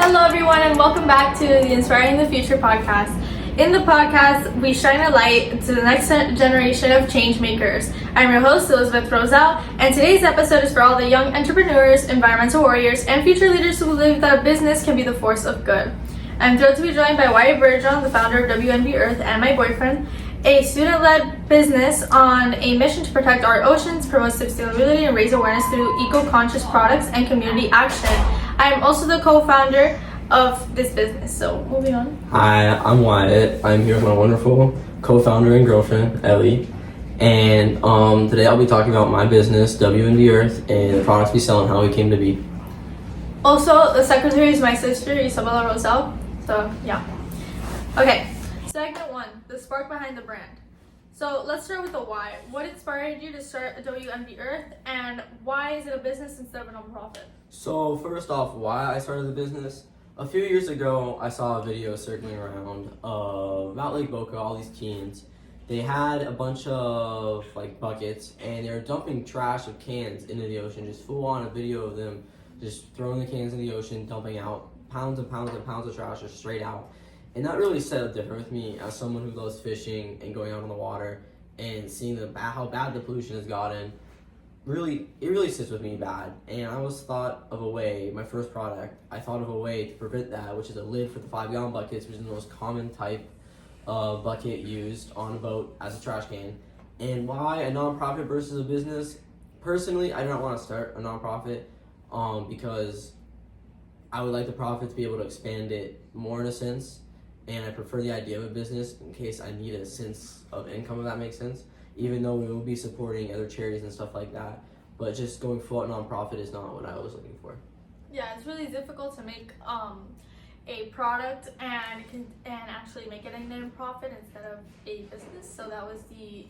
Hello everyone and welcome back to the Inspiring the Future podcast. In the podcast, we shine a light to the next generation of change makers. I'm your host, Elizabeth Rosell, and today's episode is for all the young entrepreneurs, environmental warriors, and future leaders who believe that business can be the force of good. I'm thrilled to be joined by Wyatt Bergeron, the founder of WNB Earth, and my boyfriend, a student-led business on a mission to protect our oceans, promote sustainability, and raise awareness through eco-conscious products and community action. I am also the co-founder of this business. So, moving on. Hi, I'm Wyatt. I'm here with my wonderful co-founder and girlfriend, Ellie. And today I'll be talking about my business, WNB Earth, and the products we sell and how we came to be. Also, the secretary is my sister, Elizabeth Rosell. So, yeah. Okay. Segment 1, the spark behind the brand. So let's start with the why. What inspired you to start WNB Earth, and why is it a business instead of a nonprofit? So first off, why I started the business. A few years ago, I saw a video circling around about Lake Boca, all these teens. They had a bunch of buckets, and they were dumping trash of cans into the ocean, just full on a video of them just throwing the cans in the ocean, dumping out pounds and pounds and pounds of trash just straight out. And that really set a difference with me as someone who loves fishing and going out on the water and seeing how bad the pollution has gotten. It really sits with me bad. And I thought of a way, my first product, I thought of a way to prevent that, which is a lid for the 5-gallon buckets, which is the most common type of bucket used on a boat as a trash can. And why a nonprofit versus a business? Personally, I do not want to start a nonprofit because I would like the profit to be able to expand it more in a sense. And I prefer the idea of a business in case I need a sense of income, if that makes sense. Even though we will be supporting other charities and stuff like that. But just going full out nonprofit is not what I was looking for. Yeah, it's really difficult to make a product and actually make it a nonprofit instead of a business. So that was the,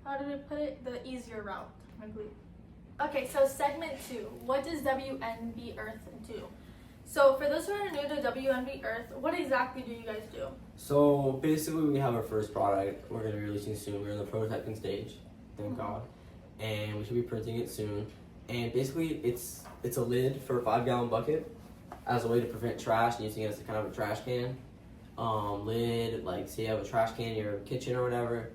how did I put it? The easier route, I believe. Okay, so segment 2. What does WNB Earth do? So for those who are new to WNB Earth, what exactly do you guys do? So basically we have our first product we're going to be releasing soon. We're in the prototyping stage, thank God. And we should be printing it soon. And basically it's a lid for a 5-gallon bucket as a way to prevent trash and using it as a kind of a trash can. Lid, say you have a trash can in your kitchen or whatever.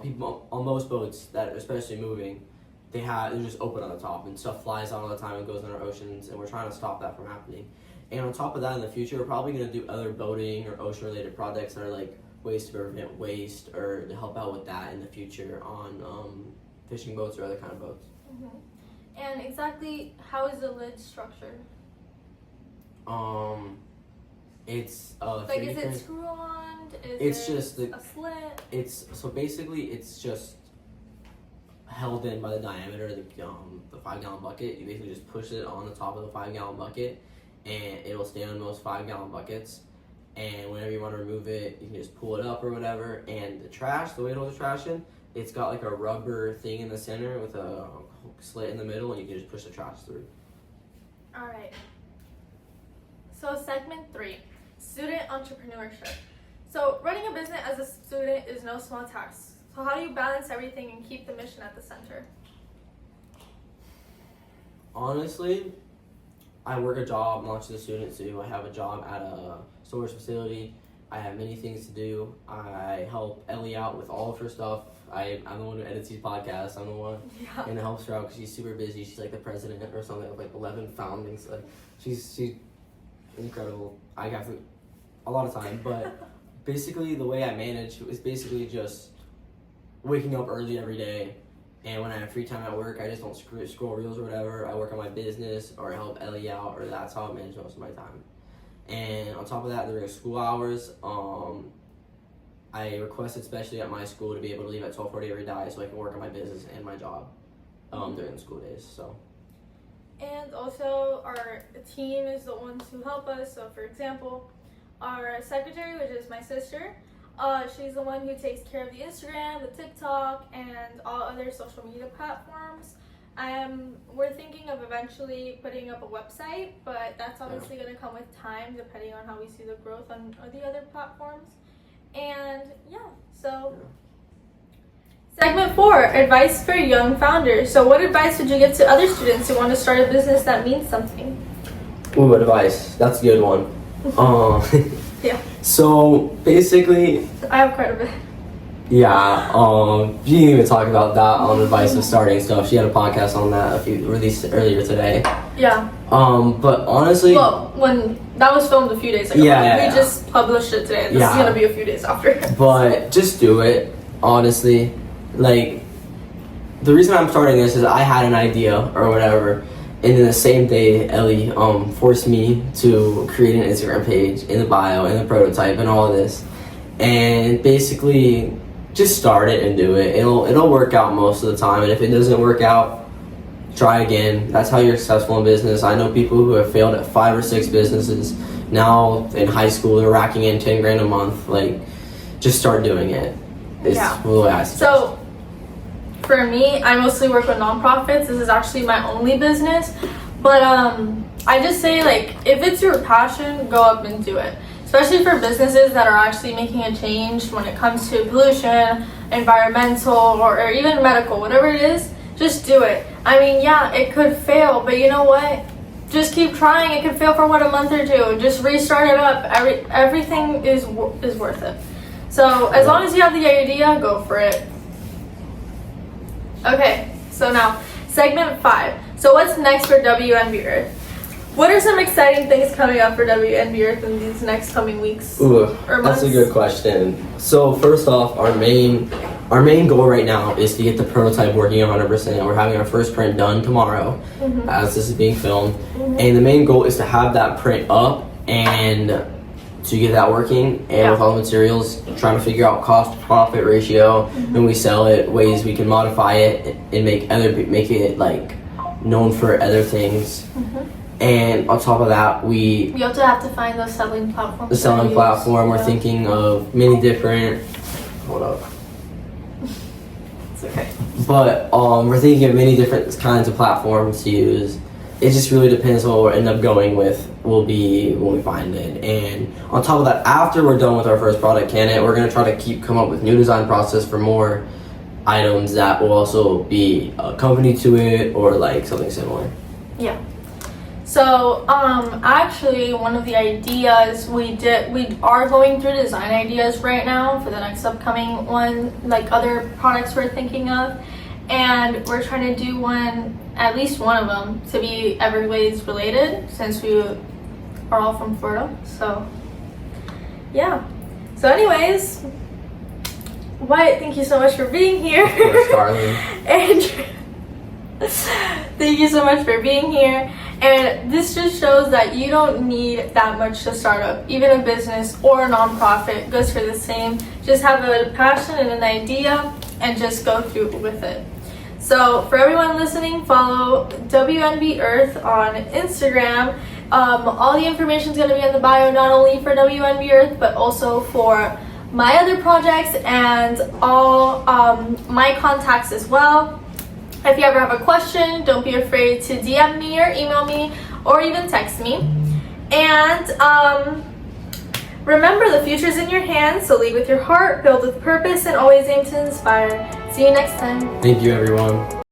People on most boats that are especially moving, they're just open on the top and stuff flies out all the time and goes in our oceans, and we're trying to stop that from happening. And on top of that, in the future, we're probably going to do other boating or ocean related projects that are ways to prevent waste or to help out with that in the future on fishing boats or other kind of boats. Mm-hmm. And exactly how is the lid structured? It's is it screw on? It's just a slit? It's just held in by the diameter of the 5-gallon bucket. You basically just push it on the top of the 5-gallon bucket, and it'll stay on most 5-gallon buckets. And whenever you want to remove it, you can just pull it up or whatever. And the way it holds the trash in, it's got a rubber thing in the center with a slit in the middle, and you can just push the trash through. All right. So segment 3, student entrepreneurship. So running a business as a student is no small task. So how do you balance everything and keep the mission at the center? Honestly, I work a job, not just a student too. I have a job at a storage facility. I have many things to do. I help Ellie out with all of her stuff. I'm the one who edits these podcasts. I'm the one and helps her out because she's super busy. She's the president or something of 11 foundings. She's incredible. I have a lot of time, but basically the way I manage is basically just waking up early every day, and when I have free time at work, I just don't scroll reels or whatever. I work on my business or I help Ellie out, or that's how I manage most of my time. And on top of that, during school hours, I requested especially at my school to be able to leave at 12:40 every day so I can work on my business and my job during the school days. So. And also our team is the ones who help us. So for example, our secretary, which is my sister, she's the one who takes care of the Instagram, the TikTok, and all other social media platforms. We're thinking of eventually putting up a website, but that's obviously going to come with time depending on how we see the growth on the other platforms. And Segment 4, advice for young founders. So what advice would you give to other students who want to start a business that means something? Ooh, advice. That's a good one. Yeah. So basically, I have quite a bit. yeah. She didn't even talk about that on advice of starting stuff. She had a podcast on that released earlier today. Yeah. But honestly, Well, when that was filmed a few days ago. Yeah, we just published it today. This is gonna be a few days after. But just do it. Honestly, like the reason I'm starting this is I had an idea or whatever. And then the same day, Ellie forced me to create an Instagram page in the bio and the prototype and all of this. And basically, just start it and do it. It'll work out most of the time. And if it doesn't work out, try again. That's how you're successful in business. I know people who have failed at 5 or 6 businesses. Now in high school, they're racking in 10 grand a month. Like, just start doing it. It's the way I suggest. So, for me, I mostly work with nonprofits. This is actually my only business. But I just say, like, if it's your passion, go up and do it. Especially for businesses that are actually making a change when it comes to pollution, environmental, or even medical, whatever it is, just do it. I mean, yeah, it could fail, but you know what? Just keep trying. It could fail for a month or two. Just restart it up. Everything is worth it. So as long as you have the idea, go for it. Okay, so now segment 5. So what's next for WNB Earth? What are some exciting things coming up for WNB Earth in these next coming weeks? Ooh, or months? that's a good question. So first off, our main goal right now is to get the prototype working 100%. We're having our first print done tomorrow, as this is being filmed, and the main goal is to have that print up and to get that working, and with all the materials, trying to figure out cost to profit ratio when we sell it, ways we can modify it and make it like known for other things. And on top of that, we also have to find the selling platform. The selling platform. We're thinking of many different. Hold up. It's okay. But we're thinking of many different kinds of platforms to use. It just really depends what we'll end up going with. Will be when we find it. And on top of that, after we're done with our first product candidate, we're gonna try to come up with new design process for more items that will also be accompanied to it or like something similar. Yeah. So, actually, one of the ideas we are going through design ideas right now for the next upcoming one, like other products we're thinking of, and we're trying to do at least one of them, to be Everglades related, since we are all from Florida. So, yeah. So, anyways, Wyatt, thank you so much for being here. Of course, darling. And thank you so much for being here. And this just shows that you don't need that much to start up. Even a business or a nonprofit goes for the same. Just have a passion and an idea and just go through with it. So for everyone listening, follow WNB Earth on Instagram. All the information is going to be in the bio, not only for WNB Earth, but also for my other projects and all my contacts as well. If you ever have a question, don't be afraid to DM me or email me or even text me. And remember, the future's in your hands, so lead with your heart, build with purpose, and always aim to inspire. See you next time. Thank you, everyone.